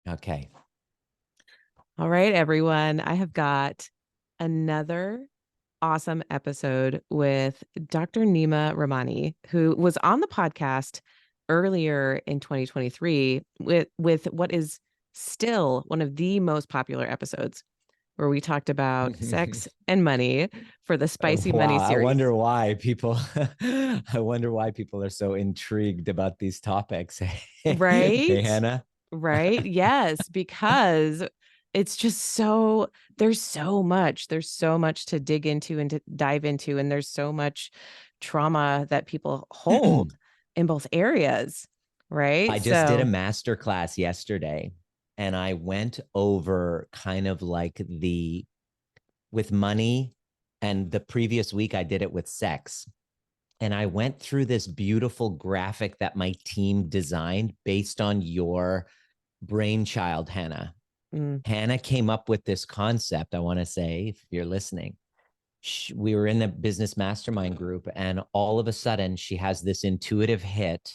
Okay. All right, everyone. I have got another awesome episode with Dr. Nima Rahmany, who was on the podcast earlier in 2023 with what is still one of the most popular episodes, where we talked about sex and money for the Spicy Money Wow. I series. wonder why people I wonder why people are so intrigued about these topics. Hey, Right? Hannah. Right? Yes, because it's just so there's so much to dig into and to dive into, and there's so much trauma that people hold in both areas, right? I just did a So, master class yesterday and I went over kind of like the with money, and the previous week I did it with sex. And I went through this beautiful graphic that my team designed based on your brainchild, Hannah. mm, Hannah came up with this concept. I want to say, if you're listening, we were in a business mastermind group, and all of a sudden, she has this intuitive hit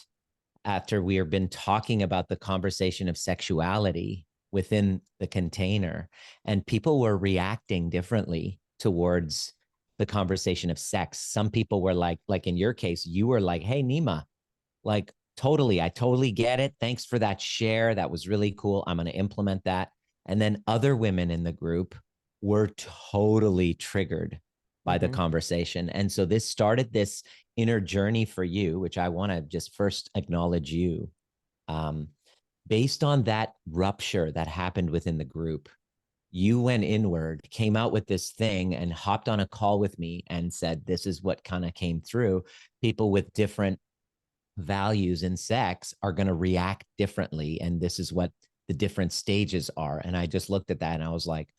after we have been talking about the conversation of sexuality within the container, and people were reacting differently towards the conversation of sex. Some people were like in your case, you were like, hey, Nima, like totally, I totally get it. Thanks for that share. That was really cool. I'm going to implement that. And then other women in the group were totally triggered by the mhm. conversation. And so this started this inner journey for you, which I want to just first acknowledge you. Um, Based on that rupture that happened within the group, you went inward, came out with this thing, and hopped on a call with me and said, this is what kind of came through. People with different values in sex are going to react differently. And this is what the different stages are. And I just looked at that and I was like,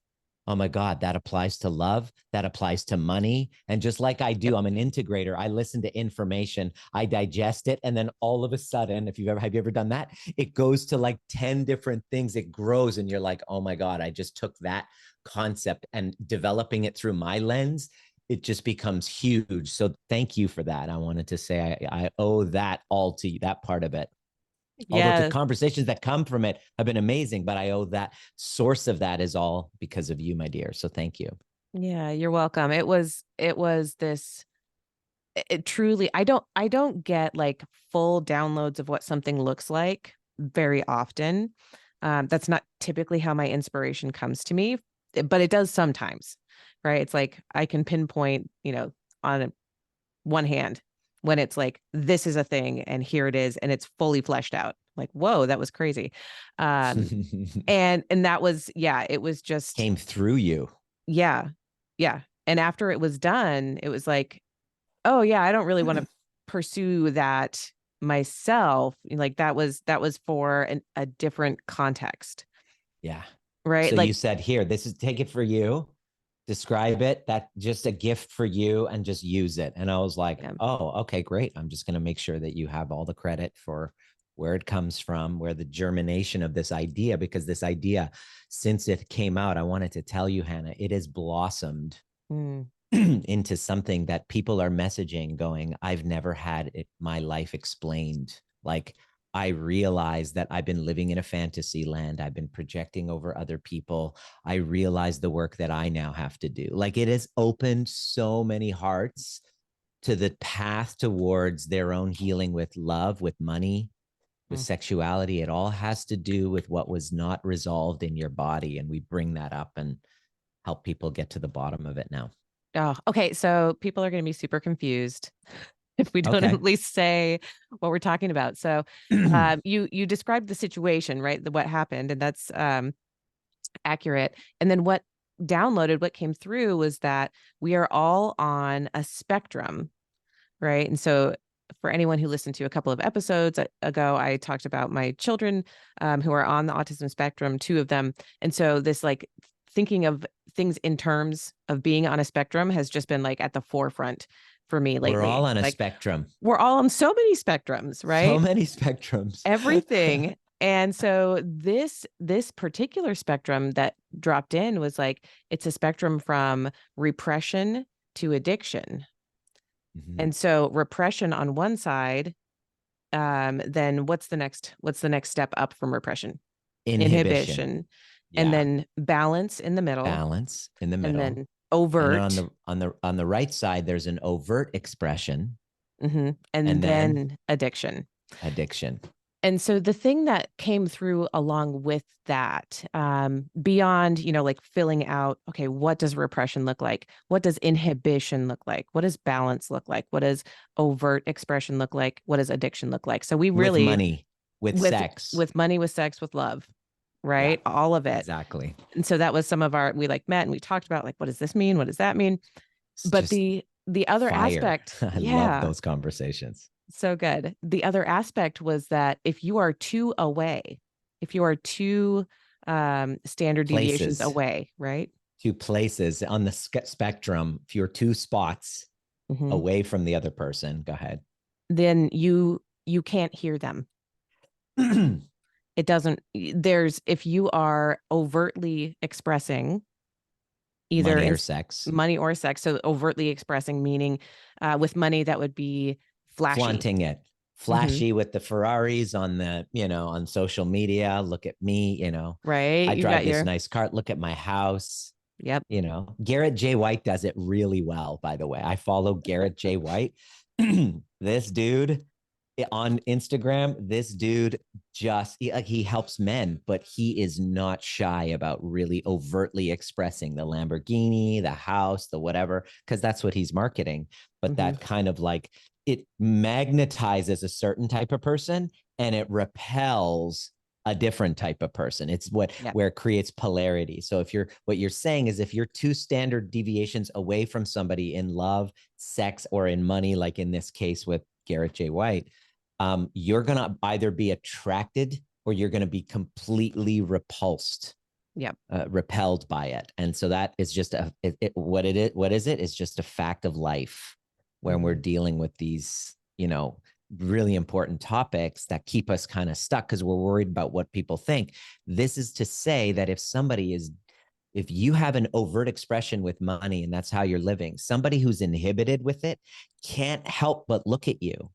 oh my God, that applies to love. That applies to money. And just like I do, Yep. I'm an integrator. I listen to information, I digest it. And then all of a sudden, have you ever done that? It goes to like 10 different things. It grows. And you're like, oh my God, I just took that concept and developing it through my lens, it just becomes huge. So thank you for that. I wanted to say I owe that all to you, that part of it. Although the Yeah. conversations that come from it have been amazing, but I owe that source of that is all because of you, my dear. So thank you. Yeah, you're welcome. It was this it truly I don't get like full downloads of what something looks like very often. That's not typically how my inspiration comes to me, but it does sometimes, right? It's like I can pinpoint, on one hand when it's like this is a thing and here it is and it's fully fleshed out. Like, whoa, that was crazy. Um, and that was, yeah, it was just, Came through you. yeah, yeah. And after it was done, it was like, oh yeah, I don't really want to pursue that myself. Like that was for a different context, Yeah. right? So you Like, said, here, this is take it for you, describe it, that just a gift for you, and just use it. And I was like, yeah, oh, okay, great. I'm just going to make sure that you have all the credit for where it comes from, where the germination of this idea, because this idea, since it came out, I wanted to tell you, Hannah, it has blossomed mm, into something that people are messaging going, I've never had my life explained. Like, I realize that I've been living in a fantasy land. I've been projecting over other people. I realize the work that I now have to do. Like, it has opened so many hearts to the path towards their own healing with love, with money, with mm. sexuality. It all has to do with what was not resolved in your body. And we bring that up and help people get to the bottom of it now. Oh, okay. So people are going to be super confused if we don't Okay. at least say what we're talking about. So, you described the situation, right? What happened, and that's accurate. And then what came through was that we are all on a spectrum, right? And so, for anyone who listened to a couple of episodes ago, I talked about my children, who are on the autism spectrum, two of them. And so, this like thinking of things in terms of being on a spectrum has just been like at the forefront for me We're all lately. on a Like, spectrum, we're all on so many spectrums, so right? many spectrums. Everything. And so this particular spectrum that dropped in was like it's a spectrum from repression to addiction. Mhm. And so repression on one side, then what's the next step up from repression? Inhibition. inhibition, and Yeah. then balance in the middle, Balance in the and middle. then And then on overt, the right side, there's an overt expression, and and then then addiction. addiction. And so the thing that came through along with that, beyond, like filling out, okay, what does repression look like? What does inhibition look like? What does balance look like? What does overt expression look like? What does addiction look like? So we With really, money, with with sex. with money, with sex, with love, Yeah, right? All of it. exactly. And so that was some of we like met and we talked about like, what does this mean? What does that mean? It's But just the other fire. aspect, I love yeah, those conversations. so good. The other aspect was that if you are two away, if you are two standard deviations Places, away, right? two places on the spectrum. If you're two spots Mm-hmm. away from the other person, go ahead. Then you can't hear them. It doesn't, if you are overtly expressing either Money in or sex, money or sex, so overtly expressing, meaning with money, that would be flashy. flaunting it, Mm-hmm. flashy with the Ferraris on on social media. Look at me, Right? I You've drive got this your, nice car. Look at my house. yep. Garrett J. White does it really well, by the way. I follow Garrett J. White. This dude on Instagram, this dude he helps men, but he is not shy about really overtly expressing the Lamborghini, the house, the whatever, because that's what he's marketing. But Mm-hmm. that kind of like it magnetizes a certain type of person and it repels a different type of person. It's Yep. where it creates polarity. So what you're saying is if you're two standard deviations away from somebody in love, sex, or in money, like in this case with Garrett J. White, you're going to either be attracted or you're going to be completely repulsed, Yep. repelled by it. And so that is just what it is. What is it? It's just a fact of life when we're Mm-hmm. dealing with these, really important topics that keep us kind of stuck because we're worried about what people think. This is to say that if you have an overt expression with money and that's how you're living, somebody who's inhibited with it can't help but look at you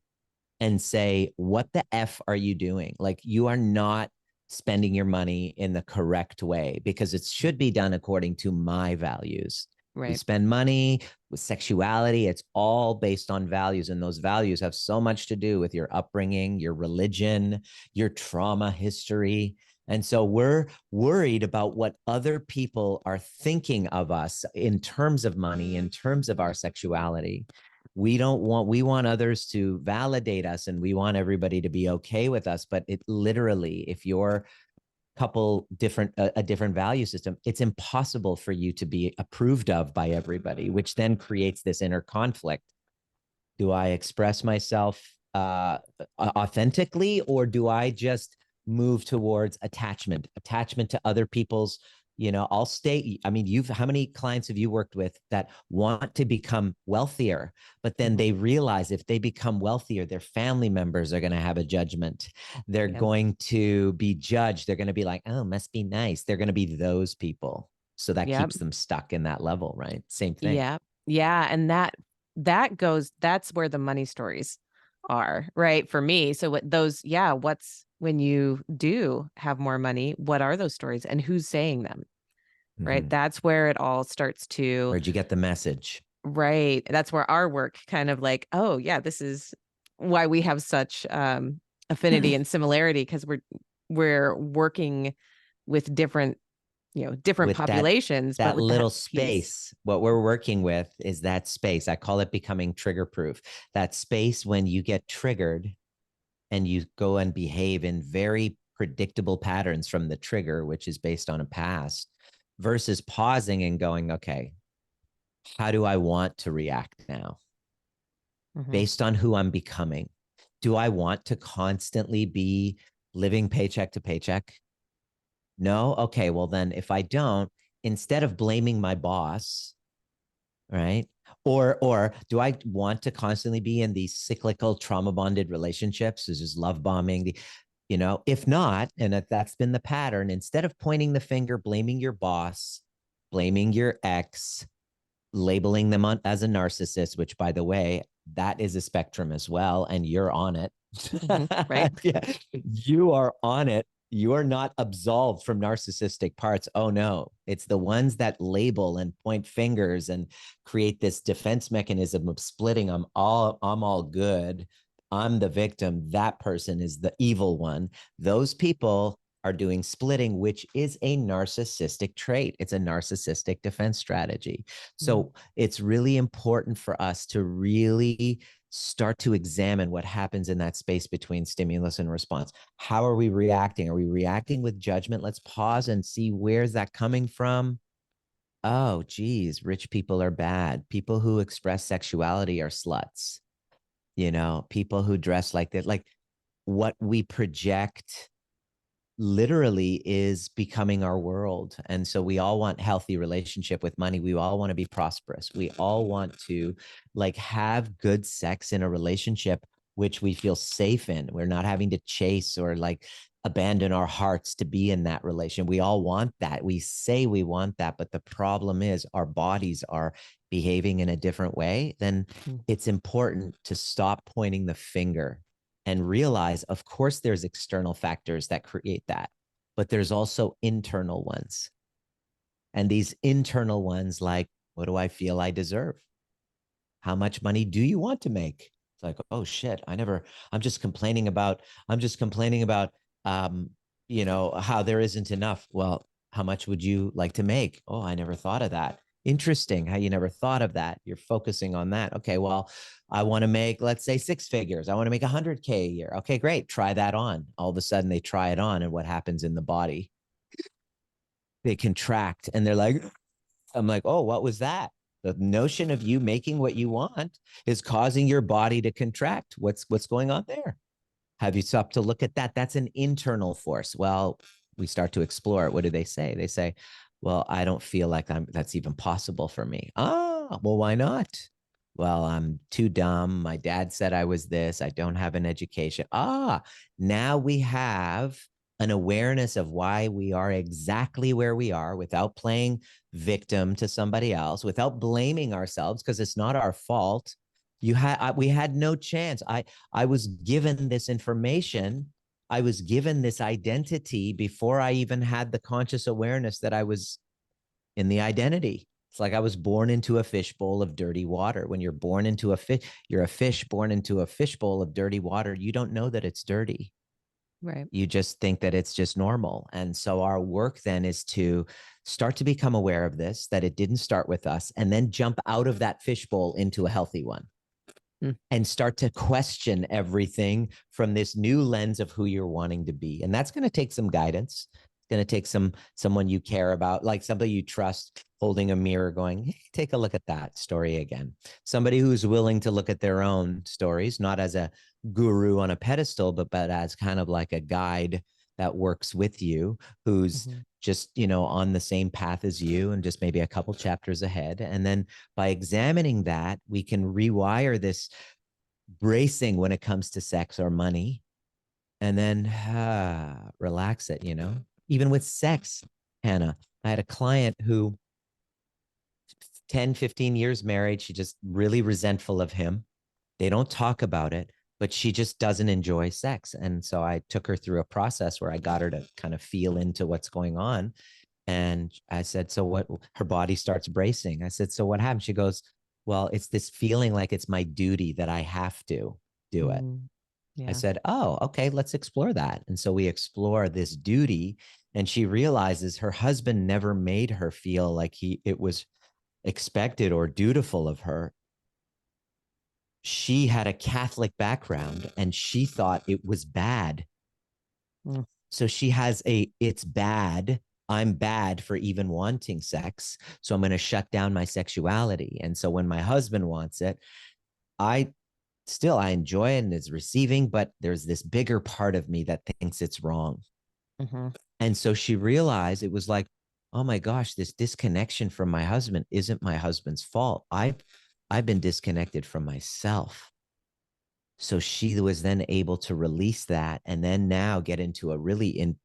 and say, what the F are you doing? Like, you are not spending your money in the correct way because it should be done according to my values. We Right. spend money with sexuality. It's all based on values. And those values have so much to do with your upbringing, your religion, your trauma history. And so we're worried about what other people are thinking of us in terms of money, in terms of our sexuality. We want others to validate us and we want everybody to be okay with us. But it literally, if you're a different value system, it's impossible for you to be approved of by everybody, which then creates this inner conflict. Do I express myself authentically, or do I just move towards attachment to other people's, I'll stay. I mean, how many clients have you worked with that want to become wealthier, but then they realize if they become wealthier, their family members are going to have a judgment. They're Yeah. going to be judged. They're going to be like, oh, must be nice. They're going to be those people. So that Yep. keeps them stuck in that level, right? Same thing. Yeah. Yeah. And that's where the money stories are, right? For me. So what's when you do have more money, what are those stories and who's saying them? Right. Mm-hmm. That's where it all starts to, Where'd you get the message? right. That's where our work kind of like, oh yeah, this is why we have such affinity and similarity, because we're working with different With that populations, but with that little piece. space, what we're working with is that space. I call it becoming trigger proof. That space when you get triggered and you go and behave in very predictable patterns from the trigger, which is based on a past, versus pausing and going, okay, how do I want to react now Mm-hmm. based on who I'm becoming? Do I want to constantly be living paycheck to paycheck? No? Okay, well, then if I don't, instead of blaming my boss, right? Or do I want to constantly be in these cyclical trauma bonded relationships? This is love bombing. If not, and if that's been the pattern, instead of pointing the finger, blaming your boss, blaming your ex, labeling them as a narcissist, which by the way, that is a spectrum as well, and you're on it. Mm-hmm. Right. Yeah, you are on it. You are not absolved from narcissistic parts. Oh no, it's the ones that label and point fingers and create this defense mechanism of splitting. I'm all good. I'm the victim. That person is the evil one. Those people are doing splitting, which is a narcissistic trait. It's a narcissistic defense strategy. So it's really important for us to really start to examine what happens in that space between stimulus and response. How are we reacting? Are we reacting with judgment? Let's pause and see, where's that coming from? Oh, geez, rich people are bad. People who express sexuality are sluts. People who dress like that, like what we project literally is becoming our world. And so we all want healthy relationship with money. We all want to be prosperous. We all want to like have good sex in a relationship which we feel safe in. We're not having to chase or like abandon our hearts to be in that relation. We all want that. We say we want that, but the problem is our bodies are behaving in a different way. Then it's important to stop pointing the finger and realize, of course, there's external factors that create that, but there's also internal ones. And these internal ones, like, what do I feel I deserve? How much money do you want to make? It's like, oh shit, I'm just complaining about, how there isn't enough. Well, how much would you like to make? Oh, I never thought of that. Interesting how you never thought of that. You're focusing on that. Okay, well, I want to make, let's say, six figures. I want to make 100K a year. Okay, great. Try that on. All of a sudden they try it on, and what happens in the body? They contract and they're like, I'm like, oh, what was that? The notion of you making what you want is causing your body to contract. What's going on there? Have you stopped to look at that? That's an internal force. Well, we start to explore it. What do they say? They say, well, I don't feel like that's even possible for me. Ah, well, why not? Well, I'm too dumb. My dad said I was this. I don't have an education. Ah, now we have an awareness of why we are exactly where we are without playing victim to somebody else, without blaming ourselves, because it's not our fault. We had no chance. I was given this information. I was given this identity before I even had the conscious awareness that I was in the identity. It's like I was born into a fishbowl of dirty water. When you're born into a fish, you're a fish born into a fishbowl of dirty water. You don't know that it's dirty. Right. You just think that it's just normal. And so our work then is to start to become aware of this, that it didn't start with us, and then jump out of that fishbowl into a healthy one and start to question everything from this new lens of who you're wanting to be. And that's going to take some guidance. It's going to take someone you care about, like somebody you trust, holding a mirror going, hey, take a look at that story again. Somebody who's willing to look at their own stories, not as a guru on a pedestal, but as kind of like a guide that works with you, who's just, on the same path as you and just maybe a couple chapters ahead. And then by examining that, we can rewire this bracing when it comes to sex or money, and then relax it. Even with sex, Hannah, I had a client who 10, 15 years married. She just really resentful of him. They don't talk about it, but she just doesn't enjoy sex. And so I took her through a process where I got her to kind of feel into what's going on. And I said, so what? Her body starts bracing. I said, so what happened? She goes, well, it's this feeling like it's my duty that I have to do it. I said, oh, okay, let's explore that. And so we explore this duty. And she realizes her husband never made her feel like it was expected or dutiful of her. She had a Catholic background and she thought it was bad. So she has it's bad. I'm bad for even wanting sex. So I'm going to shut down my sexuality. And so when my husband wants it, I enjoy it and it's receiving, but there's this bigger part of me that thinks it's wrong. And so she realized it was like, oh my gosh, this disconnection from my husband isn't my husband's fault. I've been disconnected from myself. So she was then able to release that and then now get into a really an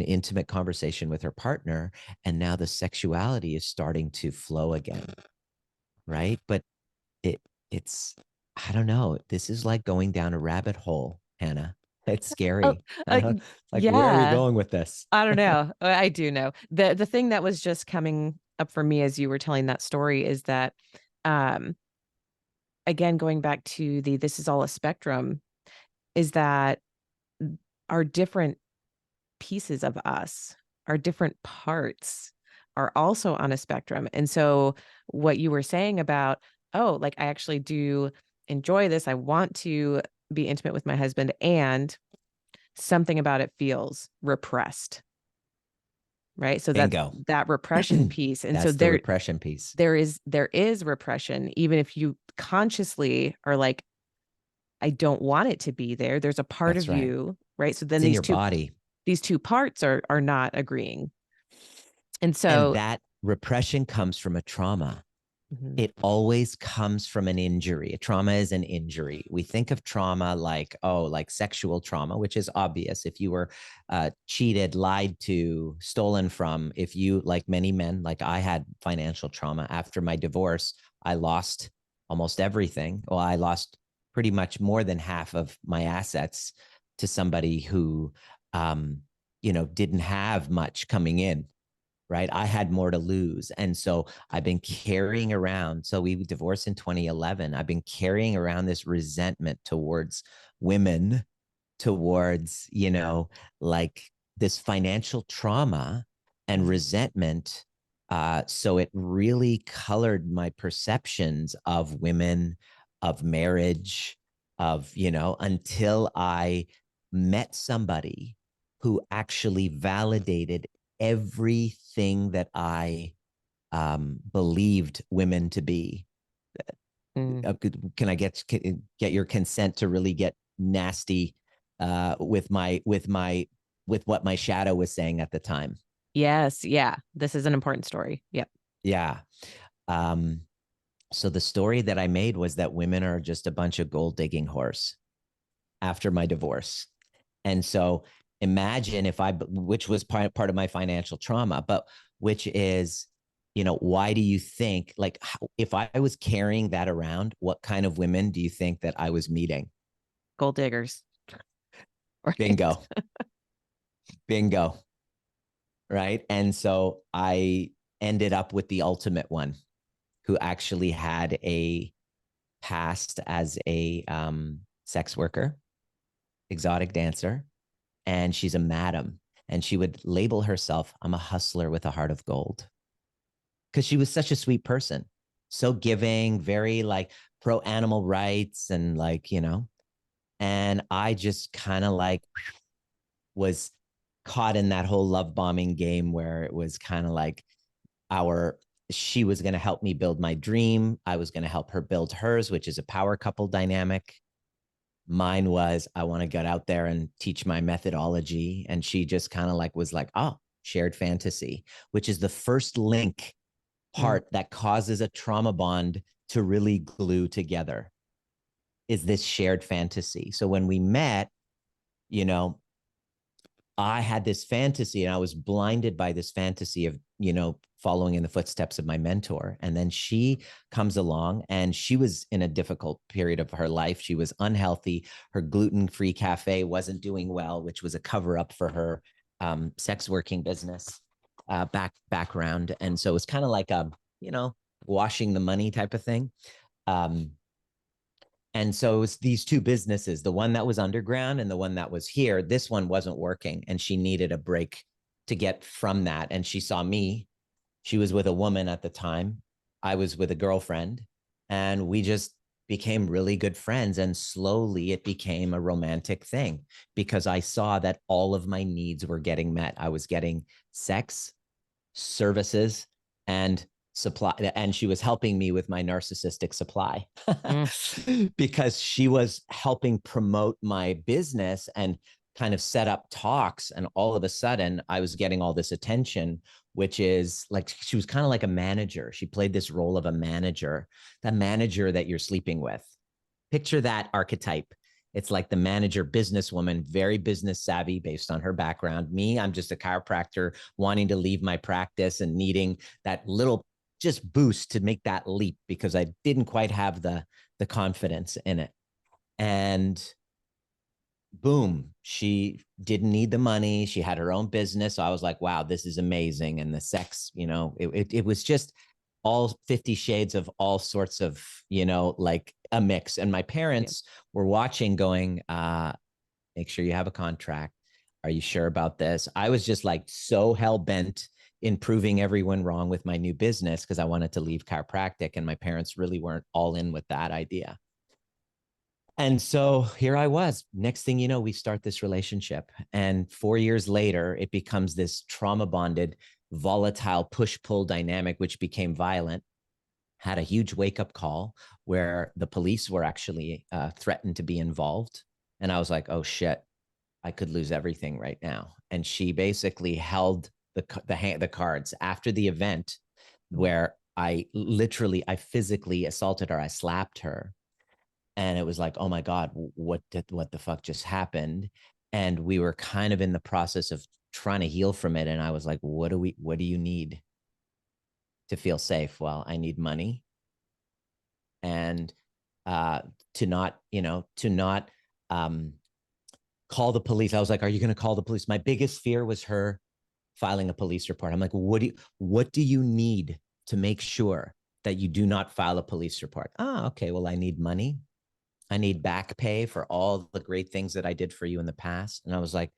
intimate conversation with her partner. And now the sexuality is starting to flow again. Right. But it's, I don't know, this is like going down a rabbit hole, Hannah. It's Oh, scary. uh, Like, where are we yeah. going with this? I don't know. I do know. The thing that was just coming up for me as you were telling that story is that um again, going back to the this is all a spectrum, is that our different pieces of us, our different parts are also on a spectrum. And so what you were saying about, oh, like I actually do enjoy this. I want to be intimate with my husband, and something about it feels repressed. Right. So that's Bingo. that repression piece. And so That's the repression piece. there is repression, even if you consciously are like, I don't want it to be there. There's a part That's of right. you, right? So then It's in your body. these two parts are not agreeing. And And so that repression comes from a trauma. mhm, It always comes from an injury. A trauma is an injury. We think of trauma like, oh, like sexual trauma, which is obvious. If you were cheated, lied to, stolen from, if you, like many men, like I had financial trauma after my divorce, I lost almost everything. Well, I lost pretty much more than half of my assets to somebody who, didn't have much coming in, right? I had more to lose. And so I've been carrying around. So we divorced in 2011. I've been carrying around this resentment towards women, towards, like this financial trauma and mhm, resentment. So it really colored my perceptions of women, of marriage, until I met somebody who actually validated everything that I believed women to be. mm. Can I get your consent to really get nasty with what my shadow was saying at the time? Yes, yeah. This is an important story. Yep. Yeah. Um, so the story that I made was that women are just a bunch of gold digging whores after my divorce. And so imagine if which was part of my financial trauma, but which is, why do you think, like, if I was carrying that around, what kind of women do you think that I was meeting? Gold diggers. Right. Bingo, bingo. Right. And so I ended up with the ultimate one who actually had a past as a sex worker, exotic dancer, and she's a madam. And she would label herself, I'm a hustler with a heart of gold. Because she was such a sweet person, so giving, very like pro animal rights, and like, and I just kind of like was caught in that whole love bombing game where it was kind of like our she was going to help me build my dream. I was going to help her build hers, which is a power couple dynamic. Mine was, I want to get out there and teach my methodology. And she just kind of like was like, oh, shared fantasy, which is the first link Mm. part that causes a trauma bond to really glue together, is this shared fantasy. So when we met, you know, I had this fantasy and I was blinded by this fantasy of, following in the footsteps of my mentor. And then she comes along, and she was in a difficult period of her life. She was unhealthy. Her gluten-free cafe wasn't doing well, which was a cover up for her sex working business background. And so it was kind of like a, washing the money type of thing. Um, and so it was these two businesses, the one that was underground and the one that was here. This one wasn't working, and she needed a break to get from that. And she saw me. She was with a woman at the time. I was with a girlfriend, and we just became really good friends. And slowly it became a romantic thing because I saw that all of my needs were getting met. I was getting sex, services, and supply, and she was helping me with my narcissistic supply Mm. because she was helping promote my business and kind of set up talks. And all of a sudden I was getting all this attention, which is like, she was kind of like a manager. She played this role of a manager, the manager that you're sleeping with. Picture that archetype. It's like the manager businesswoman, very business savvy based on her background. Me, I'm just a chiropractor wanting to leave my practice and needing that little just boost to make that leap because I didn't quite have the confidence in it. And boom, she didn't need the money. She had her own business. So I was like, wow, this is amazing. And the sex, it was just all 50 shades of all sorts of, like a mix. And my Yeah. parents were watching going, make sure you have a contract. Are you sure about this? I was just like so hell bent in proving everyone wrong with my new business because I wanted to leave chiropractic. And my parents really weren't all in with that idea. And so here I was. Next thing you know, we start this relationship. And 4 years later, it becomes this trauma bonded, volatile push pull dynamic, which became violent. Had a huge wake up call where the police were actually threatened to be involved. And I was like, oh shit, I could lose everything right now. And she basically held the cards after the event where I physically assaulted her. I slapped her and it was like, oh my God, what the fuck just happened? And we were kind of in the process of trying to heal from it. And I was like, what do you need to feel safe? Well, I need money and uh to not um call the police. I was like, are you going to call the police? My biggest fear was her filing a police report. I'm like, what do you need to make sure that you do not file a police report? Ah, okay, well, I need money. I need back pay for all the great things that I did for you in the past. And I was like,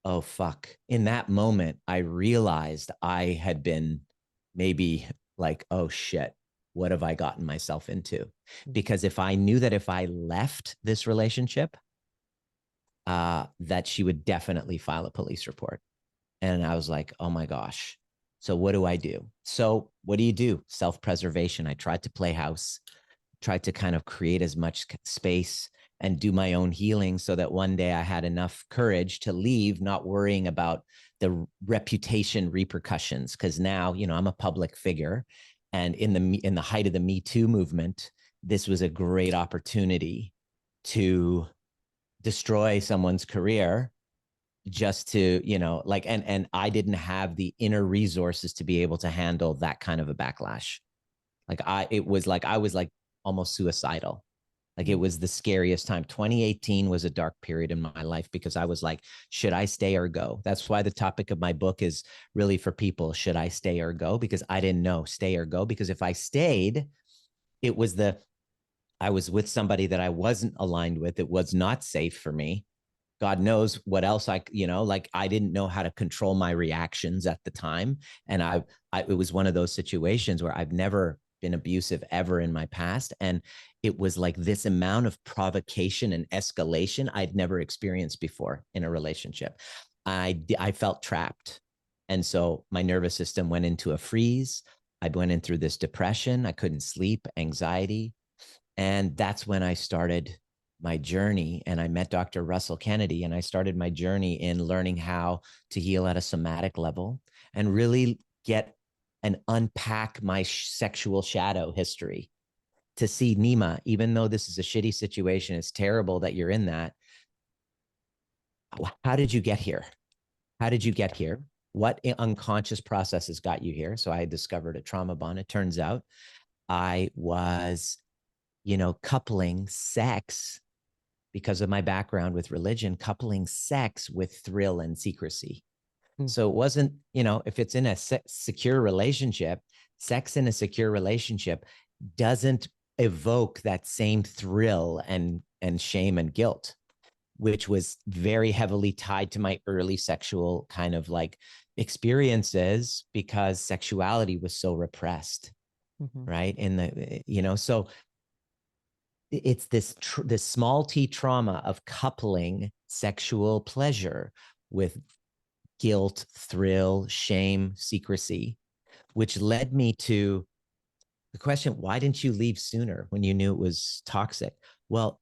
oh, fuck. In that moment, I realized I had been maybe like, oh, shit, what have I gotten myself into? Because if I knew that if I left this relationship, that she would definitely file a police report. And I was like, oh my gosh. So what do I do? So what do you do? Self-preservation. I tried to play house, tried to kind of create as much space and do my own healing so that one day I had enough courage to leave, not worrying about the reputation repercussions. Cause now, I'm a public figure. And in the height of the Me Too movement, this was a great opportunity to destroy someone's career just to like and I didn't have the inner resources to be able to handle that kind of a backlash. Like I was like almost suicidal. Like it was the scariest time. 2018 was a dark period in my life because I was like, should I stay or go? That's why the topic of my book is really for people, should I stay or go? Because I didn't know, stay or go. Because if I stayed, it was I was with somebody that I wasn't aligned with. It was not safe for me. God knows what else like I didn't know how to control my reactions at the time. And it was one of those situations where I've never been abusive ever in my past. And it was like this amount of provocation and escalation I'd never experienced before in a relationship. I felt trapped. And so my nervous system went into a freeze. I went in through this depression. I couldn't sleep, anxiety. And that's when I started my journey. And I met Dr. Russell Kennedy, and I started my journey in learning how to heal at a somatic level and really get and unpack my sexual shadow history to see, Nima, even though this is a shitty situation, it's terrible that you're in that. How did you get here? How did you get here? What unconscious processes got you here? So I discovered a trauma bond. It turns out I was, coupling sex because of my background with religion, coupling sex with thrill and secrecy. So it wasn't, if it's in a secure relationship, sex in a secure relationship doesn't evoke that same thrill and shame and guilt, which was very heavily tied to my early sexual kind of like experiences because sexuality was so repressed, right? In the, so it's this small t trauma of coupling sexual pleasure with guilt, thrill, shame, secrecy, which led me to the question, why didn't you leave sooner when you knew it was toxic? Well,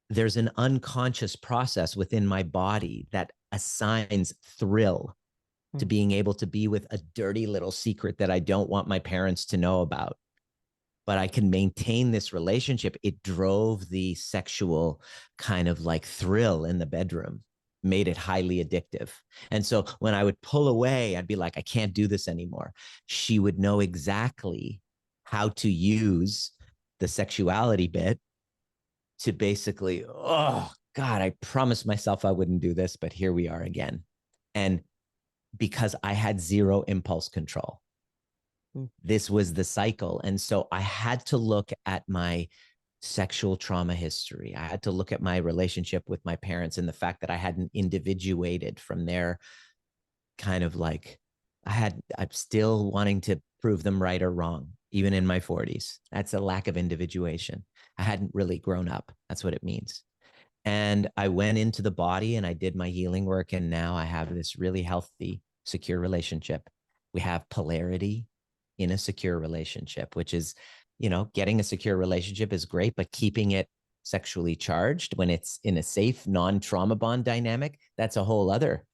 there's an unconscious process within my body that assigns thrill to being able to be with a dirty little secret that I don't want my parents to know about, but I can maintain this relationship. It drove the sexual kind of like thrill in the bedroom, made it highly addictive. And so when I would pull away, I'd be like, I can't do this anymore. She would know exactly how to use the sexuality bit to basically, God, I promised myself I wouldn't do this, but here we are again. And because I had zero impulse control, this was the cycle. And so I had to look at my sexual trauma history. I had to look at my relationship with my parents and the fact that I hadn't individuated from their kind of like, I'm still wanting to prove them right or wrong, even in my 40s. That's a lack of individuation. I hadn't really grown up. That's what it means. And I went into the body and I did my healing work. And now I have this really healthy, secure relationship. We have polarity in a secure relationship, which is, getting a secure relationship is great, but keeping it sexually charged when it's in a safe, non-trauma bond dynamic, that's a whole other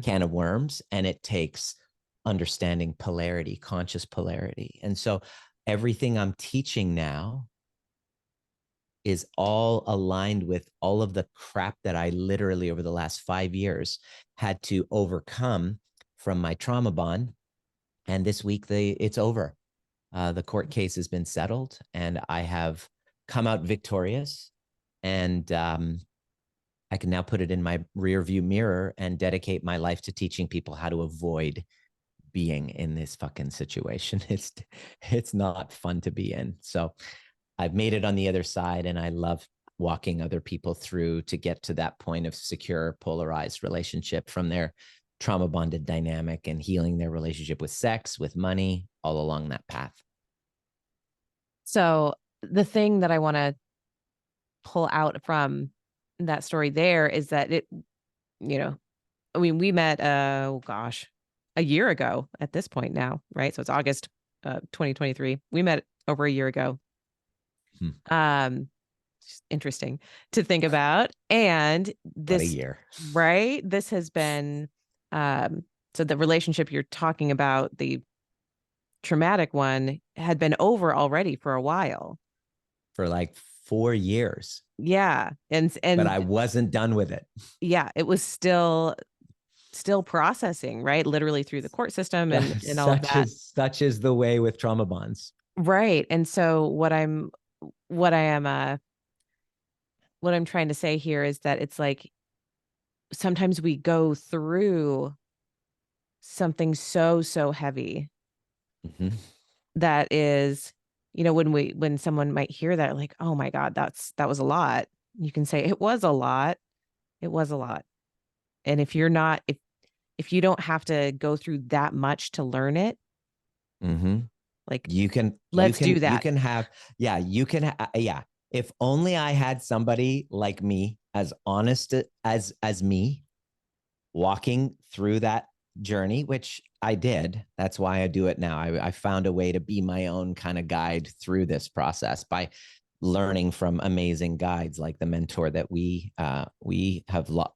can of worms. And it takes understanding polarity, conscious polarity. And so everything I'm teaching now is all aligned with all of the crap that I literally over the last 5 years had to overcome from my trauma bond. And this week, it's over. The court case has been settled and I have come out victorious. And I can now put it in my rear view mirror and dedicate my life to teaching people how to avoid being in this fucking situation. It's not fun to be in. So I've made it on the other side, and I love walking other people through to get to that point of secure, polarized relationship from their trauma bonded dynamic and healing their relationship with sex, with money, all along that path. So the thing that I want to pull out from that story there is that we met, oh gosh, a year ago at this point now, right? So it's August 2023. We met over a year ago. Just interesting to think about. And About a year. right? This has been, so the relationship you're talking about, the traumatic one, had been over already for a while. For like 4 years. Yeah. But I wasn't done with it. Yeah. It was still processing, right? Literally through the court system and all of that. Such is the way with trauma bonds. Right. And so what I'm trying to say here is that it's like sometimes we go through something so heavy that is, when someone might hear that, like, oh my God, that was a lot. You can say it was a lot. It was a lot. And if you're not, if you don't have to go through that much to learn it, like let's do that. You can have, yeah. If only I had somebody like me, as honest as me, walking through that journey, which I did. That's why I do it now. I found a way to be my own kind of guide through this process by learning from amazing guides like the mentor that we have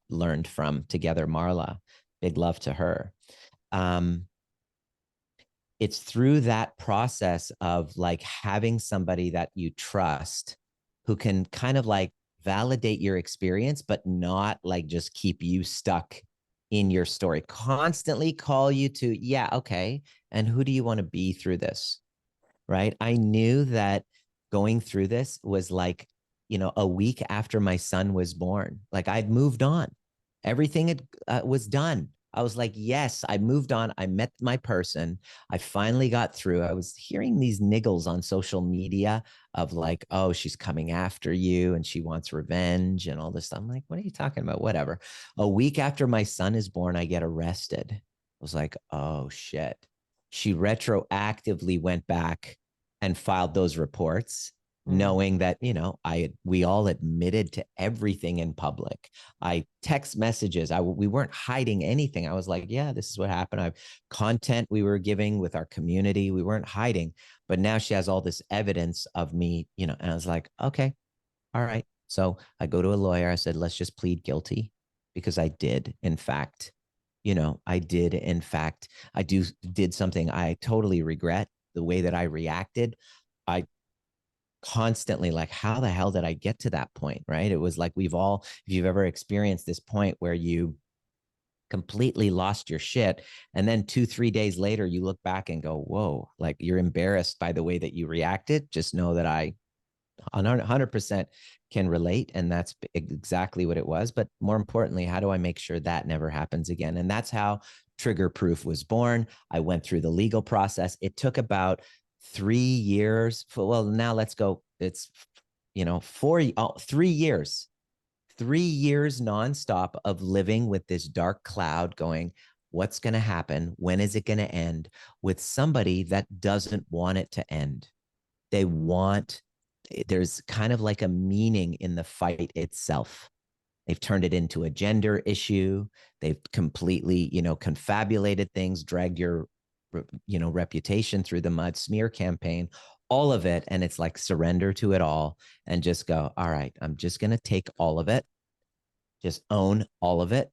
learned from together, Marla. Big love to her. It's through that process of like having somebody that you trust who can kind of like validate your experience, but not like just keep you stuck in your story, constantly call you to, yeah, okay. And who do you want to be through this? Right. I knew that going through this was like, a week after my son was born, like I'd moved on. Everything was done. I was like, yes, I moved on. I met my person. I finally got through. I was hearing these niggles on social media of like, oh, she's coming after you and she wants revenge and all this stuff. I'm like, what are you talking about? Whatever. A week after my son is born, I get arrested. I was like, oh, shit. She retroactively went back and filed those reports, knowing that, we all admitted to everything in public. I text messages. We weren't hiding anything. I was like, yeah, this is what happened. Content we were giving with our community. We weren't hiding, but now she has all this evidence of me, and I was like, okay, all right. So I go to a lawyer. I said, let's just plead guilty, because I did, in fact, I did something I totally regret, the way that I reacted. I constantly like, how the hell did I get to that point? Right. It was like, if you've ever experienced this point where you completely lost your shit, and then 2-3 days later, you look back and go, whoa, like you're embarrassed by the way that you reacted. Just know that I 100% can relate. And that's exactly what it was. But more importantly, how do I make sure that never happens again? And that's how Trigger Proof was born. I went through the legal process. It took about 3 years. Well, now let's go. It's, 3 years, 3 years nonstop of living with this dark cloud going, what's going to happen? When is it going to end? With somebody that doesn't want it to end. They want, there's kind of like a meaning in the fight itself. They've turned it into a gender issue. They've completely, confabulated things, dragged your, reputation through the mud, smear campaign, all of it. And it's like surrender to it all and just go, all right, I'm just going to take all of it, just own all of it,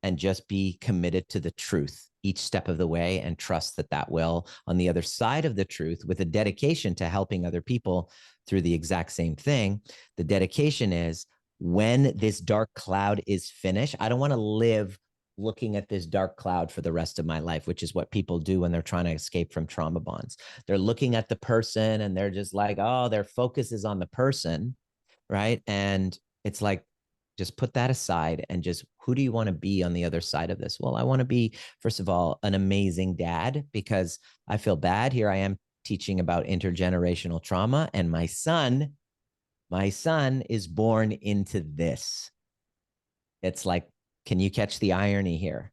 and just be committed to the truth each step of the way and trust that that will, on the other side of the truth, with a dedication to helping other people through the exact same thing. The dedication is, when this dark cloud is finished, I don't want to live looking at this dark cloud for the rest of my life, which is what people do when they're trying to escape from trauma bonds. They're looking at the person and they're just like, oh, their focus is on the person, right? And it's like, just put that aside and just, who do you want to be on the other side of this? Well, I want to be, first of all, an amazing dad, because I feel bad. Here I am teaching about intergenerational trauma, and my son is born into this. It's like, can you catch the irony here?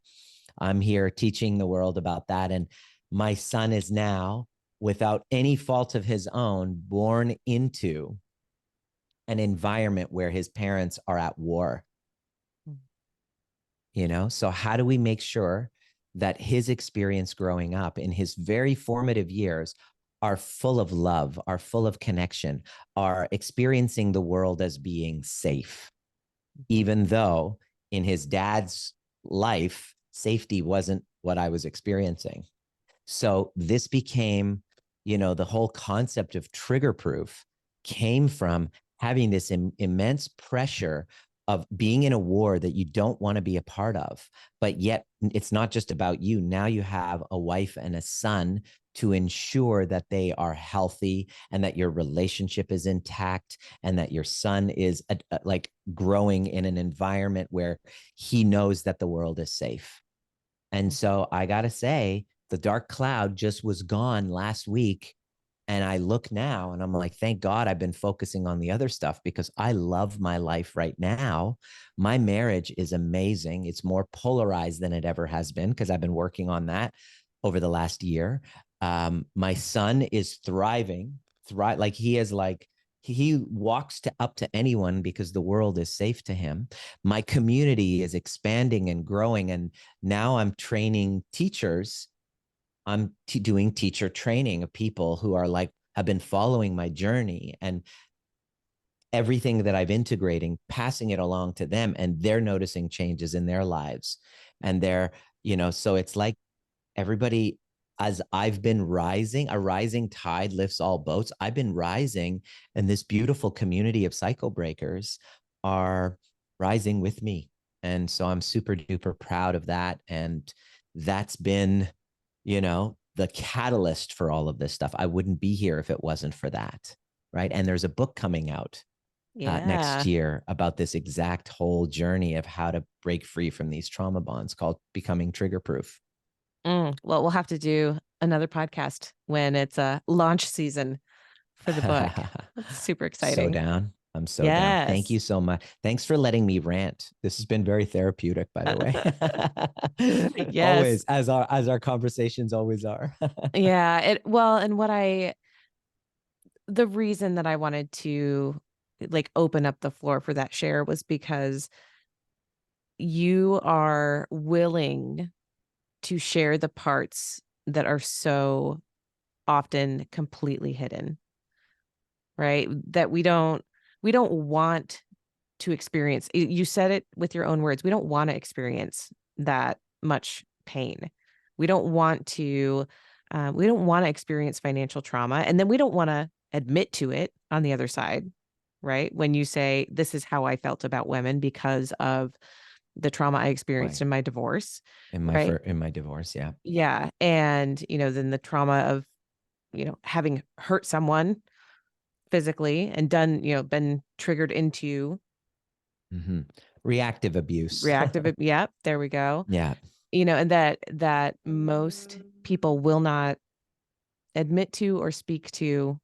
I'm here teaching the world about that. And my son is now, without any fault of his own, born into an environment where his parents are at war. So how do we make sure that his experience growing up in his very formative years are full of love, are full of connection, are experiencing the world as being safe, even though in his dad's life, safety wasn't what I was experiencing. So this became, the whole concept of trigger proof came from having this immense pressure of being in a war that you don't want to be a part of. But yet it's not just about you. Now you have a wife and a son to ensure that they are healthy and that your relationship is intact and that your son is like growing in an environment where he knows that the world is safe. And so I got to say, the dark cloud just was gone last week. And I look now and I'm like, thank God I've been focusing on the other stuff, because I love my life right now. My marriage is amazing. It's more polarized than it ever has been, because I've been working on that over the last year. My son is thriving, like he is like, he walks up to anyone because the world is safe to him. My community is expanding and growing. And now I'm training teachers. I'm doing teacher training of people who are like, have been following my journey, and everything that I've integrating, passing it along to them, and they're noticing changes in their lives. And they're, so it's like everybody, as I've been rising, a rising tide lifts all boats. I've been rising, and this beautiful community of cycle breakers are rising with me. And so I'm super duper proud of that. And that's been, the catalyst for all of this stuff. I wouldn't be here if it wasn't for that. Right. And there's a book coming out next year about this exact whole journey of how to break free from these trauma bonds, called Becoming Trigger Proof. Well, we'll have to do another podcast when it's a launch season for the book. That's super exciting. So down. I'm so down. Thank you so much. Thanks for letting me rant. This has been very therapeutic, by the way. Yes. Always, as our conversations always are. Yeah. The reason that I wanted to like open up the floor for that share was because you are willing to share the parts that are so often completely hidden, right? That we don't want to experience. You said it with your own words. We don't want to experience that much pain. We don't want to experience financial trauma. And then we don't want to admit to it on the other side, right? When you say, this is how I felt about women because of the trauma I experienced in my divorce. In my divorce. Yeah. Yeah. And, then the trauma of, having hurt someone physically and done, been triggered into Mm-hmm. Reactive abuse. reactive. Yep, there we go. Yeah, And that most people will not admit to or speak to,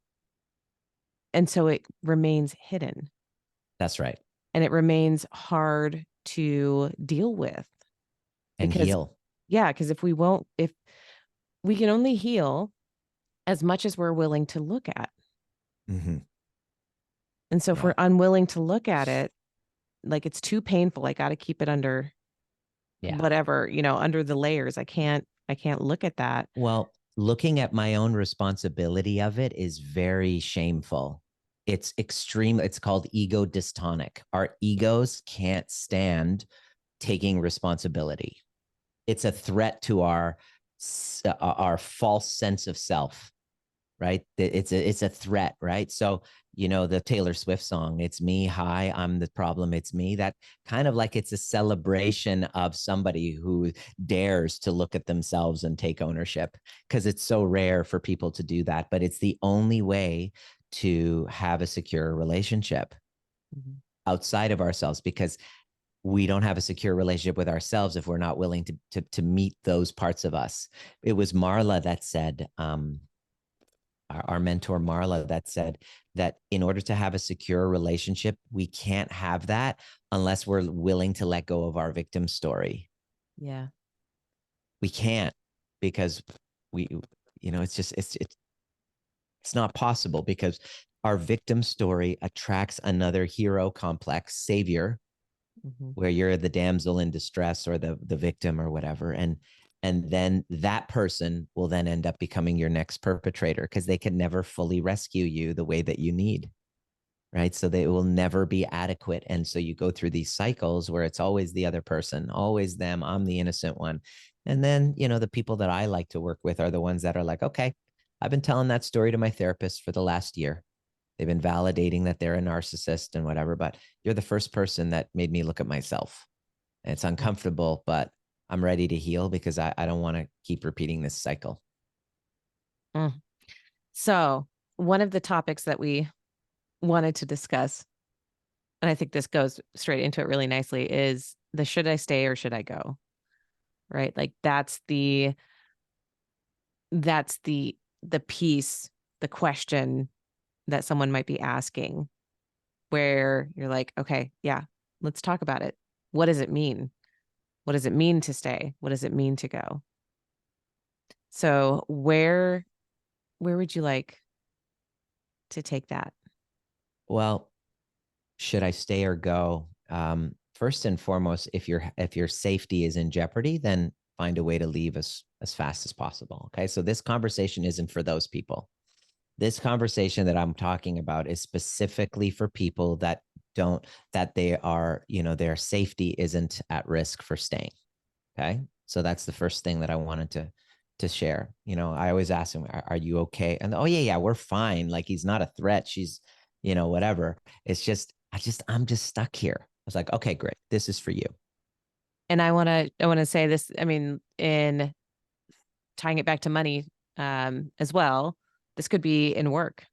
and so it remains hidden that's right. and it remains hard to deal with And because heal. because if we can only heal as much as we're willing to look at. Mm-hmm. And so if Yeah. we're unwilling to look at it, like it's too painful, I got to keep it under Yeah. whatever, under the layers. I can't look at that. Well, looking at my own responsibility of it is very shameful. It's extreme. It's called ego dystonic. Our egos can't stand taking responsibility. It's a threat to our false sense of self, right? It's a threat, right? So, the Taylor Swift song, "It's me, hi, I'm the problem, it's me." That kind of like it's a celebration of somebody who dares to look at themselves and take ownership, because it's so rare for people to do that, but it's the only way to have a secure relationship Mhm. outside of ourselves, because we don't have a secure relationship with ourselves if we're not willing to meet those parts of us. It was Marla that said, our mentor Marla, that said that in order to have a secure relationship, we can't have that unless we're willing to let go of our victim story. Yeah. We can't, because we, it's just, it's not possible, because our victim story attracts another hero complex savior, Mhm. where you're the damsel in distress or the victim or whatever. And then that person will then end up becoming your next perpetrator, because they can never fully rescue you the way that you need, right? So they will never be adequate. And so you go through these cycles where it's always the other person, always them, I'm the innocent one. And then, the people that I like to work with are the ones that are like, okay, I've been telling that story to my therapist for the last year. They've been validating that they're a narcissist and whatever, but you're the first person that made me look at myself. And it's uncomfortable, but I'm ready to heal, because I don't want to keep repeating this cycle. Mm. So one of the topics that we wanted to discuss, and I think this goes straight into it really nicely, is the should I stay or should I go? Right? Like that's the piece, the question that someone might be asking, where you're like, okay, yeah, let's talk about it. What does it mean? What does it mean to stay? What does it mean to go? So where would you like to take that? Well, should I stay or go? First and foremost, if your safety is in jeopardy, then find a way to leave as fast as possible. Okay. So this conversation isn't for those people. This conversation that I'm talking about is specifically for people that don't, that they are, their safety isn't at risk for staying. Okay. So that's the first thing that I wanted to share. I always ask him, are you okay? And, oh yeah, we're fine. Like, he's not a threat. She's, whatever. It's just, I'm just stuck here. I was like, okay, great. This is for you. And I want to say this, I mean, in tying it back to money as well, this could be in work,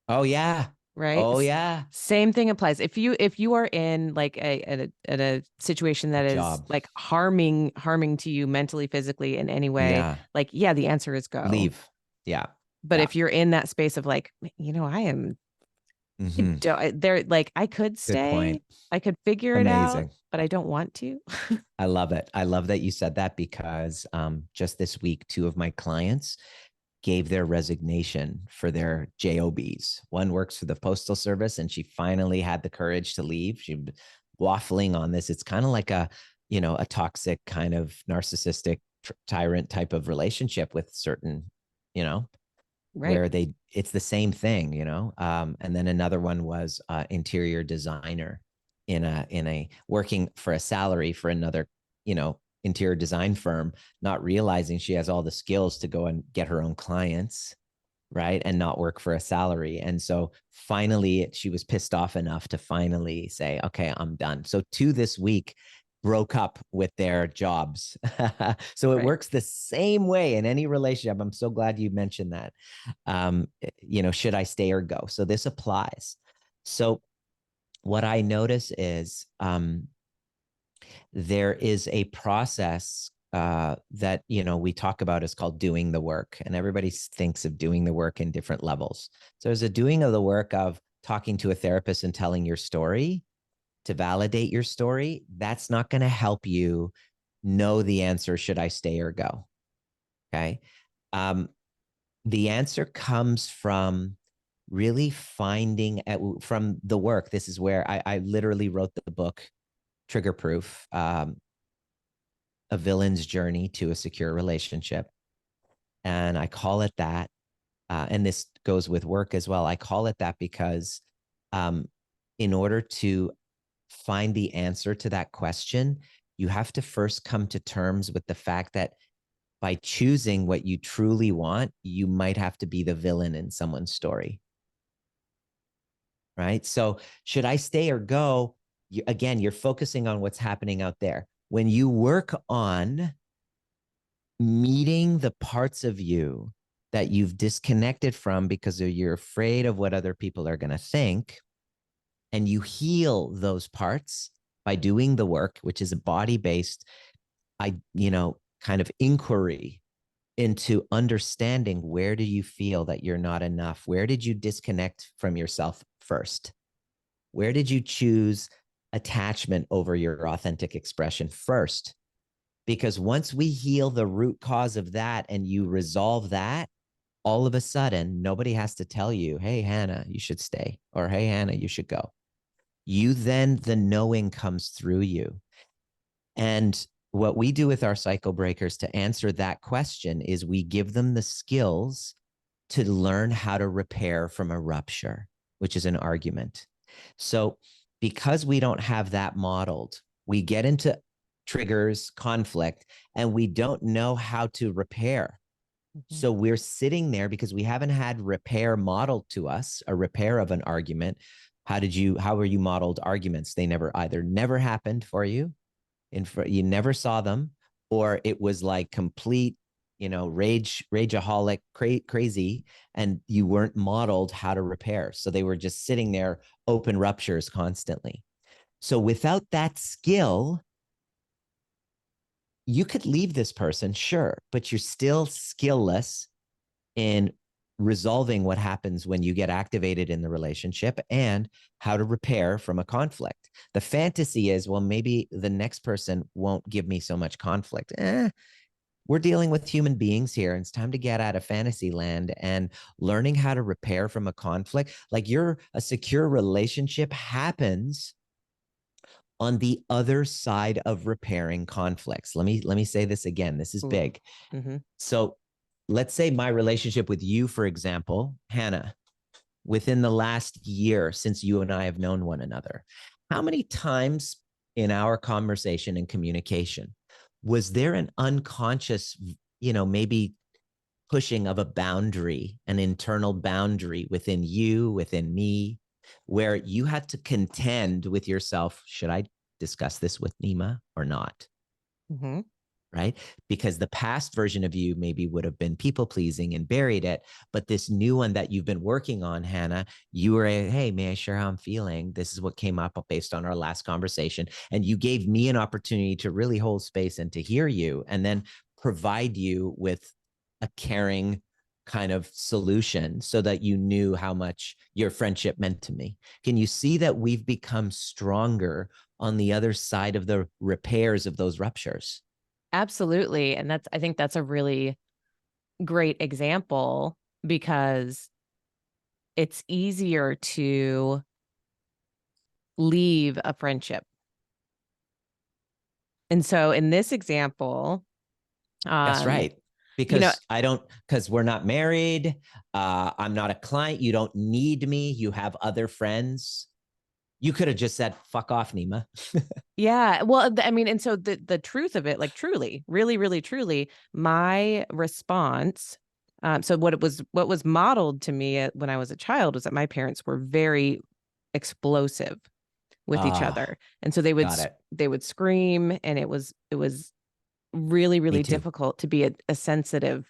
Oh yeah. right? Oh yeah. Same thing applies. If you are in like a situation A that is job. like harming to you mentally, physically in any way, Yeah. like yeah, the answer is go. Leave. Yeah. But Yeah. if you're in that space of like, I am Mm-hmm. there, like I could Good stay, point. I could figure it out, Amazing. but I don't want to. I love it. I love that you said that, because just this week, two of my clients gave their resignation for their jobs. One works for the postal service, and she finally had the courage to leave. She was waffling on this. It's kind of like a toxic kind of narcissistic tyrant type of relationship with certain, you know, Right. where it's the same thing, and then another one was interior designer in a working for a salary for another, interior design firm, not realizing she has all the skills to go and get her own clients, right, and not work for a salary. And so finally she was pissed off enough to finally say, okay, I'm done. So two this week, broke up with their jobs. So it Right. works the same way in any relationship. I'm so glad you mentioned that. Should I stay or go? So this applies. So what I notice is there is a process that we talk about is called doing the work, and everybody thinks of doing the work in different levels. So there's a doing of the work of talking to a therapist and telling your story to validate your story. That's not going to help you know the answer, should I stay or go? Okay. The answer comes from really finding from the work. This is where I literally wrote the book Trigger Proof, a villain's journey to a secure relationship. And I call it that. And this goes with work as well. I call it that because in order to find the answer to that question, you have to first come to terms with the fact that by choosing what you truly want, you might have to be the villain in someone's story. Right? So should I stay or go? Again, you're focusing on what's happening out there. When you work on meeting the parts of you that you've disconnected from because you're afraid of what other people are going to think, and you heal those parts by doing the work, which is a body-based, kind of inquiry into understanding, where do you feel that you're not enough? Where did you disconnect from yourself first? Where did you choose attachment over your authentic expression first? Because once we heal the root cause of that and you resolve that, all of a sudden, nobody has to tell you, hey, Hannah, you should stay, or hey, Hannah, you should go. The knowing comes through you. And what we do with our cycle breakers to answer that question is we give them the skills to learn how to repair from a rupture, which is an argument. So because we don't have that modeled, we get into triggers, conflict, and we don't know how to repair. Mm-hmm. So we're sitting there because we haven't had repair modeled to us, a repair of an argument. How were you modeled arguments? They never happened for you, you never saw them, or it was like complete, rageaholic, crazy, and you weren't modeled how to repair. So they were just sitting there, open ruptures constantly. So without that skill, you could leave this person, sure, but you're still skillless in resolving what happens when you get activated in the relationship and how to repair from a conflict. The fantasy is, well, maybe the next person won't give me so much conflict. We're dealing with human beings here. And it's time to get out of fantasy land and learning how to repair from a conflict. Like a secure relationship happens on the other side of repairing conflicts. Let me say this again. This is big. Mm-hmm. So let's say my relationship with you, for example, Hannah, within the last year since you and I have known one another, how many times in our conversation and communication was there an unconscious, maybe pushing of a boundary, an internal boundary within you, within me, where you had to contend with yourself, should I discuss this with Nima or not? Mm-hmm. Right? Because the past version of you maybe would have been people pleasing and buried it. But this new one that you've been working on, Hannah, you were, hey, may I share how I'm feeling? This is what came up based on our last conversation. And you gave me an opportunity to really hold space and to hear you and then provide you with a caring kind of solution so that you knew how much your friendship meant to me. Can you see that we've become stronger on the other side of the repairs of those ruptures? Absolutely. And I think that's a really great example, because it's easier to leave a friendship. And so in this example, That's right. you know, Because we're not married. I'm not a client. You don't need me. You have other friends. You could have just said, fuck off, Nima. yeah, well, I mean, and so the truth of it, like truly, really, really, truly, my response, so what was modeled to me when I was a child was that my parents were very explosive. with each Ah, other. And so got it. they would scream, and it was really, Me really too. difficult to be a sensitive.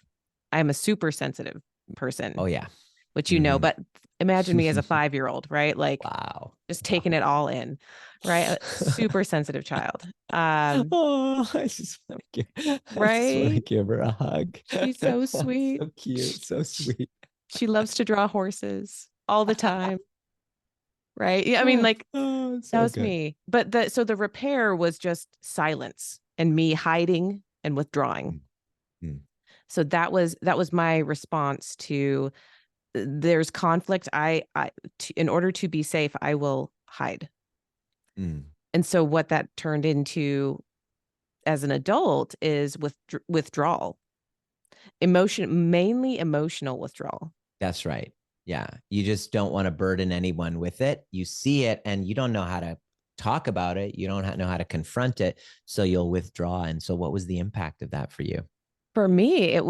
I'm a super sensitive person, Oh yeah. which Hmm. but imagine me as a 5-year-old, right? Like Wow. just taking Wow. it all in, right? A super sensitive child. Oh, I just want to Right? give her a hug. She's so sweet. So cute, so sweet. She loves to draw horses all the time, right? Yeah, I mean, like Oh, that so was good. me. But the repair was just silence and me hiding and withdrawing. Mm, mm, So that was my response to there's conflict. In order to be safe, I will hide. mm. And so what that turned into as an adult is withdrawal, mainly emotional withdrawal. That's right. Yeah. You just don't want to burden anyone with it. You see it and you don't know how to talk about it. You don't know how to confront it. So you'll withdraw. And so, what was the impact of that for you? For me,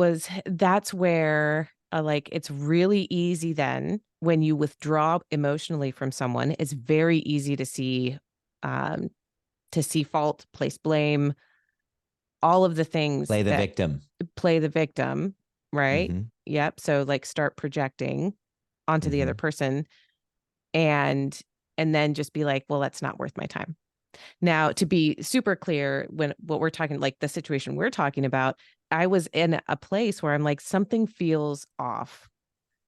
that's where like it's really easy then when you withdraw emotionally from someone, it's very easy um, to see fault, place blame, all of the things Play the that victim. play the victim, right? Hmm. Yep. So like start projecting onto the other Hmm. person, and then just be like, well, that's not worth my time. Now, to be super clear, when what we're talking, like the situation we're talking about, I was in a place where I'm like, something feels off,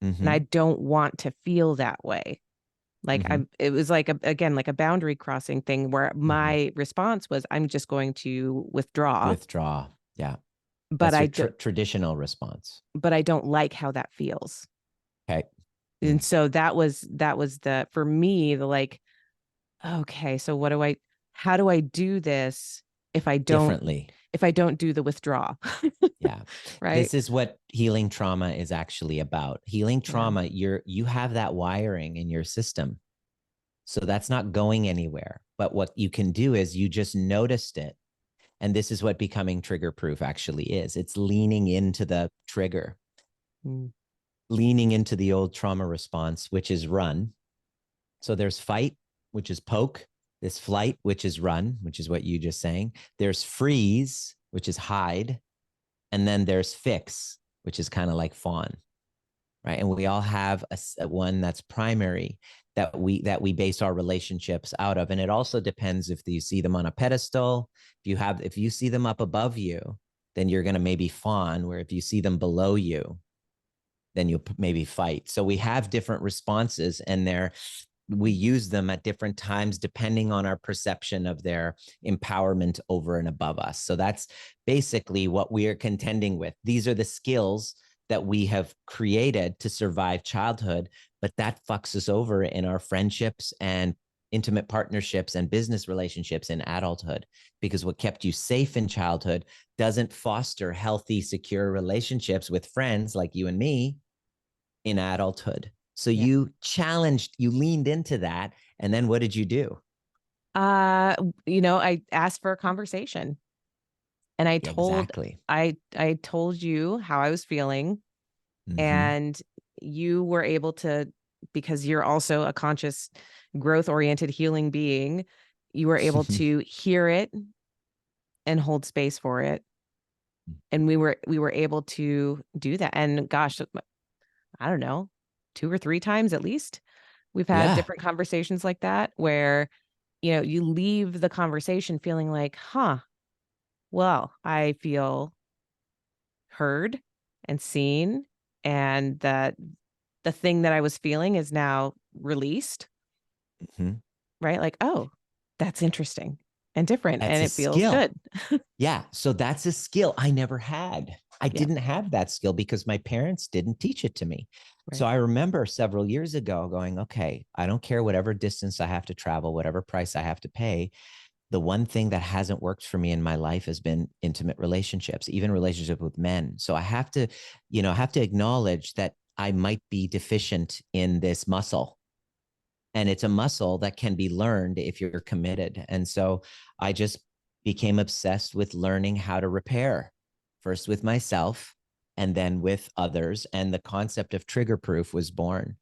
and I Hmm. don't want to feel that way. Like Hmm. it was like again, like a boundary crossing thing where Hmm. my response was, I'm just going to withdraw, Withdraw. Yeah. but That's I your do, traditional response. but I don't like how that feels. Okay. And Mm. so that was the for me the like, okay, so how do I do this if I don't Differently. do the withdraw? Yeah. Right? This is what healing trauma is actually about. Healing Yeah. trauma, you have that wiring in your system. So that's not going anywhere. But what you can do is you just noticed it. And this is what becoming trigger proof actually is. It's leaning into the trigger, Mm. leaning into the old trauma response, which is run. So there's fight, which is poke. There's flight, which is run, which is what you just saying. There's freeze, which is hide. And then there's fix, which is kind of like fawn, right? And we all have a one that's primary that we base our relationships out of. And it also depends if you see them on a pedestal. If you see them up above you, then you're going to maybe fawn. Where if you see them below you, then you'll maybe fight. So we have different responses, and we use them at different times depending on our perception of their empowerment over and above us. So that's basically what we are contending with. These are the skills that we have created to survive childhood, but that fucks us over in our friendships and intimate partnerships and business relationships in adulthood, because what kept you safe in childhood doesn't foster healthy, secure relationships with friends like you and me in adulthood. So Yeah. you leaned into that. And then what did you do? Uh, I asked for a conversation, and Exactly. I told you how I was feeling, Mm-hmm. and you were able to, because you're also a conscious, growth oriented healing being, you were able to hear it and hold space for it. And we were able to do that. And gosh, I don't know, 2 or 3 times at least. We've had Yeah. different conversations like that where, you leave the conversation feeling like, huh, well, I feel heard and seen, and that the thing that I was feeling is now released, Mm-hmm. right? Like, oh, that's interesting and different, That's and a it feels skill. good. Yeah. So that's a skill I never had. I Yeah, didn't have that skill because my parents didn't teach it to me. So right. I remember several years ago going, okay, I don't care whatever distance I have to travel, whatever price I have to pay. The one thing that hasn't worked for me in my life has been intimate relationships, even relationship with men. So I have to acknowledge that I might be deficient in this muscle. And it's a muscle that can be learned if you're committed. And so I just became obsessed with learning how to repair, first with myself and then with others. And the concept of trigger proof was born.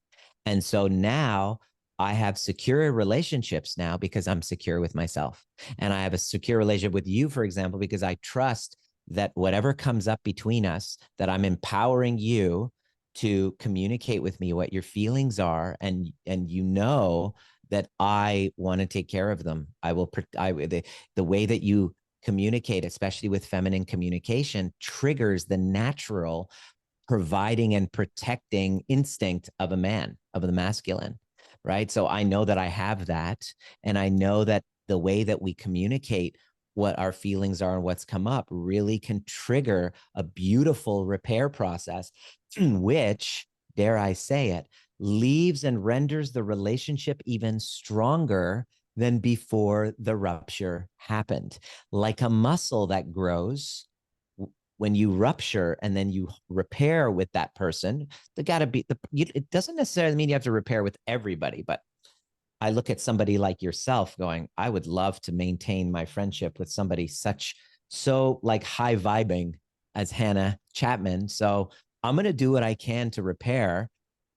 And so now I have secure relationships now because I'm secure with myself. And I have a secure relationship with you, for example, because I trust that whatever comes up between us, that I'm empowering you to communicate with me what your feelings are. And you know that I want to take care of them. I will, the way that you communicate, especially with feminine communication, triggers the natural providing and protecting instinct of a man, of the masculine, right? So I know that I have that. And I know that the way that we communicate what our feelings are and what's come up really can trigger a beautiful repair process, which, dare I say it, leaves and renders the relationship even stronger than before the rupture happened. Like a muscle that grows, when you rupture and then you repair with that person, they got to be it doesn't necessarily mean you have to repair with everybody, but I look at somebody like yourself going, I would love to maintain my friendship with somebody so like high vibing as Hannah Chapman. So I'm going to do what I can to repair,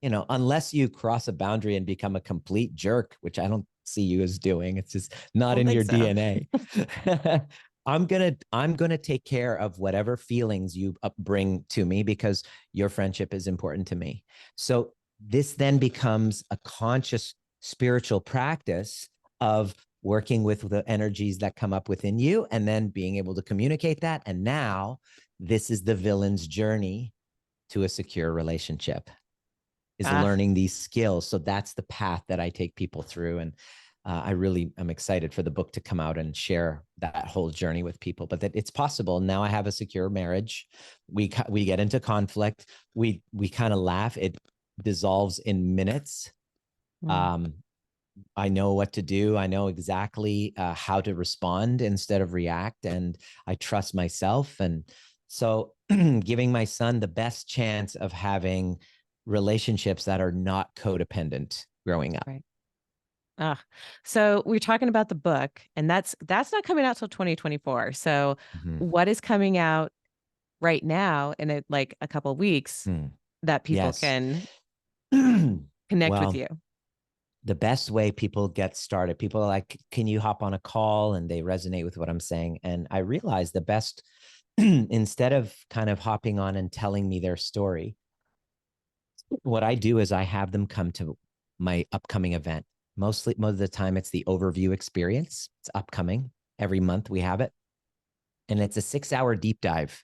unless you cross a boundary and become a complete jerk, which I don't see you as doing. It's just not in your so. DNA. I'm gonna take care of whatever feelings you bring to me because your friendship is important to me. So this then becomes a conscious spiritual practice of working with the energies that come up within you and then being able to communicate that. And now this is the villain's journey to a secure relationship, is learning these skills. So that's the path that I take people through. And I really am excited for the book to come out and share that whole journey with people, but that it's possible. Now I have a secure marriage. We get into conflict. We kind of laugh. It dissolves in minutes. I know what to do. I know exactly how to respond instead of react. And I trust myself. And so giving my son the best chance of having relationships that are not codependent growing up. Right. So we're talking about the book, and that's not coming out till 2024. So what is coming out right now in like a couple of weeks that people Yes. can connect with Well, you? the best way people get started, people are like, can you hop on a call? And they resonate with what I'm saying. And I realized the best, instead of kind of hopping on and telling me their story, what I do is I have them come to my upcoming event. Most of the time, it's the overview experience. It's upcoming. Every month we have it. And it's a 6-hour deep dive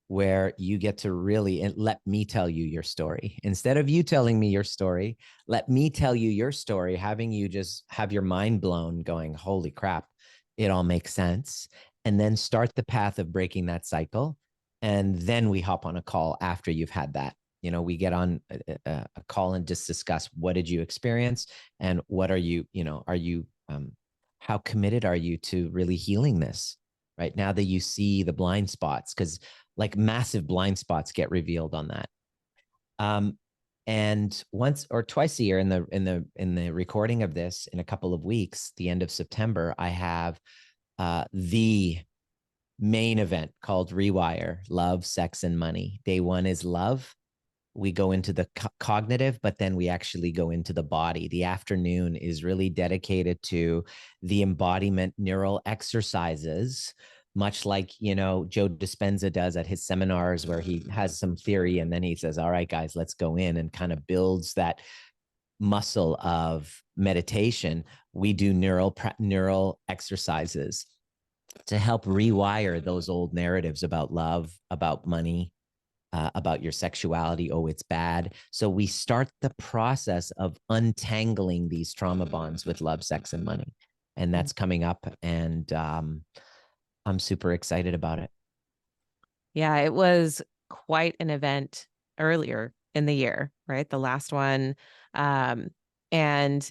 where you get to really let me tell you your story. Instead of you telling me your story, let me tell you your story, having you just have your mind blown going, holy crap, it all makes sense. And then start the path of breaking that cycle. And then we hop on a call after you've had that. We get on a call and just discuss, what did you experience? And what are you, how committed are you to really healing this right now that you see the blind spots? Because like massive blind spots get revealed on that. And once or twice a year in the recording of this, in a couple of weeks, the end of September, I have the main event called Rewire: Love, Sex, and Money. Day one is love. We go into the cognitive, but then we actually go into the body. The afternoon is really dedicated to the embodiment neural exercises, much like, Joe Dispenza does at his seminars, where he has some theory and then he says, all right, guys, let's go in, and kind of builds that muscle of meditation. We do neural exercises to help rewire those old narratives about love, about money, about your sexuality. Oh, it's bad. So we start the process of untangling these trauma bonds with love, sex, and money. And that's coming up. And I'm super excited about it. Yeah, it was quite an event earlier in the year, right? The last one. And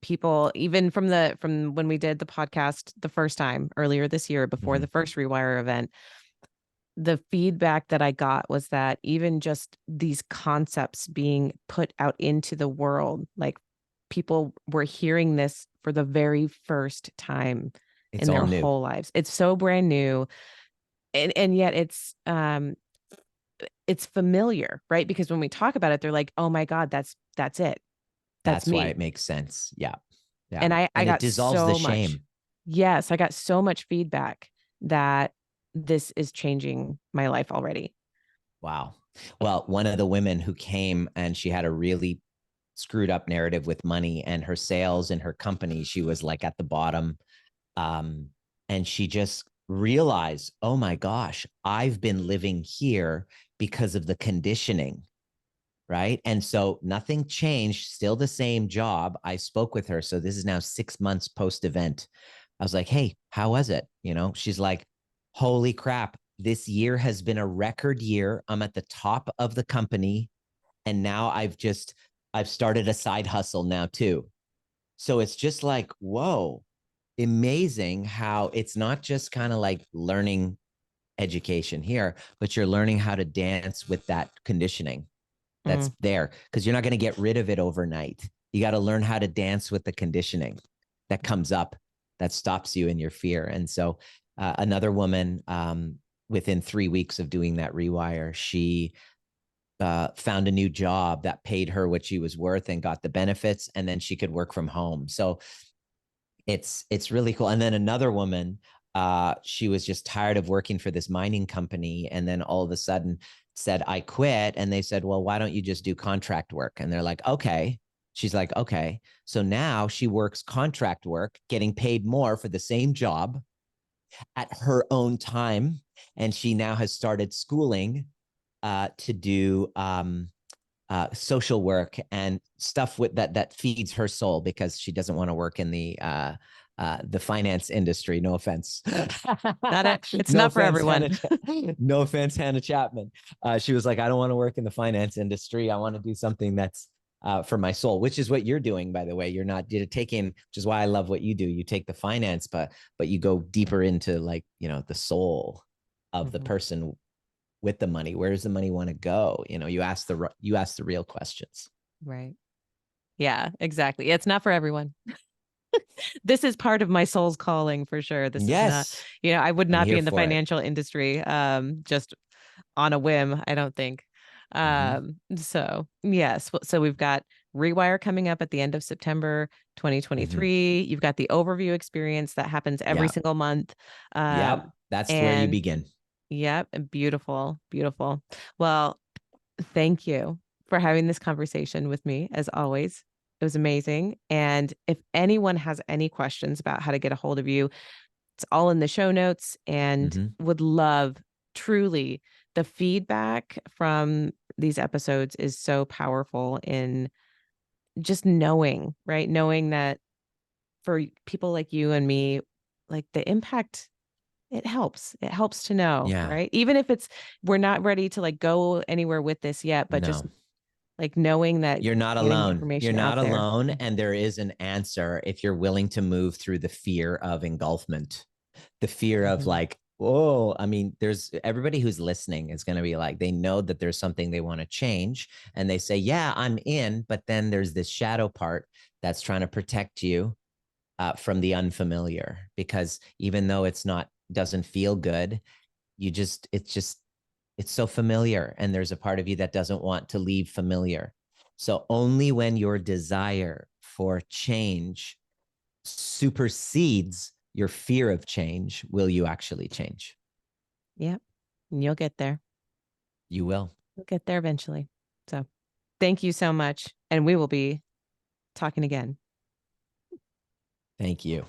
people, even from when we did the podcast the first time earlier this year, before the first Rewire event, the feedback that I got was that even just these concepts being put out into the world, like people were hearing this for the very first time in their whole lives. It's so brand new. And yet it's familiar, right? Because when we talk about it, they're like, oh my God, that's it. That's why me. it makes sense. Yeah. Yeah. And I And it got dissolves the so much. shame. Yes, I got so much feedback that this is changing my life already. Wow. Well, one of the women who came and she had a really screwed up narrative with money and her sales and her company, she was like at the bottom. Um, and she just realized, oh my gosh, I've been living here because of the conditioning. Right. And so nothing changed, still the same job. I spoke with her. So this is now 6 months post event. I was like, hey, how was it? You know, she's like, holy crap, this year has been a record year. I'm at the top of the company. And now I've started a side hustle now too. So it's just like, whoa, amazing how it's not just kind of like learning education here, but you're learning how to dance with that conditioning that's there, because you're not going to get rid of it overnight. You got to learn how to dance with the conditioning that comes up that stops you in your fear. And so another woman, within 3 weeks of doing that rewire, she found a new job that paid her what she was worth and got the benefits, and then she could work from home. So it's really cool. And then another woman, she was just tired of working for this mining company, and then all of a sudden said, I quit. And they said, well, why don't you just do contract work? And they're like, okay. She's like, okay. So now she works contract work, getting paid more for the same job at her own time. And she now has started schooling to do social work and stuff with that feeds her soul, because she doesn't want to work in the finance industry. No offense. It's No not for offense, everyone. no offense, Hannah Chapman. She was like, I don't want to work in the finance industry. I want to do something that's for my soul, which is what you're doing, by the way. You're taking, which is why I love what you do. You take the finance, but you go deeper into, like, the soul of the person with the money. Where does the money want to go? You ask the real questions. Right. Yeah, exactly. It's not for everyone. This is part of my soul's calling for sure. This is not, Yes, I would I'm not be here in the for it. financial industry just on a whim, I don't think. Mm-hmm. So yes, so we've got Rewire coming up at the end of September Mm-hmm. 2023. You've got the overview experience that happens every Yeah. single month. Yep. That's where you And begin. yep, beautiful, beautiful. Well, thank you for having this conversation with me, as always. It was amazing. And if anyone has any questions about how to get a hold of you, it's all in the show notes, and Mm-hmm. would love, truly, the feedback from these episodes is so powerful in just knowing, right? Knowing that for people like you and me, like the impact, it helps. It helps to know, Yeah. right? Even if we're not ready to like go anywhere with this yet, but just No. like knowing that You're not getting the alone. You're information not out there. alone. And there is an answer if you're willing to move through the fear of engulfment, the fear of, Mhm. like, oh, I mean, there's everybody who's listening is going to be like, they know that there's something they want to change. And they say, yeah, I'm in. But then there's this shadow part that's trying to protect you from the unfamiliar, because even though doesn't feel good, it's so familiar, and there's a part of you that doesn't want to leave familiar. So only when your desire for change supersedes your fear of change will you actually change. Yep. And you'll get there. You will. You'll get there eventually. So thank you so much. And we will be talking again. Thank you.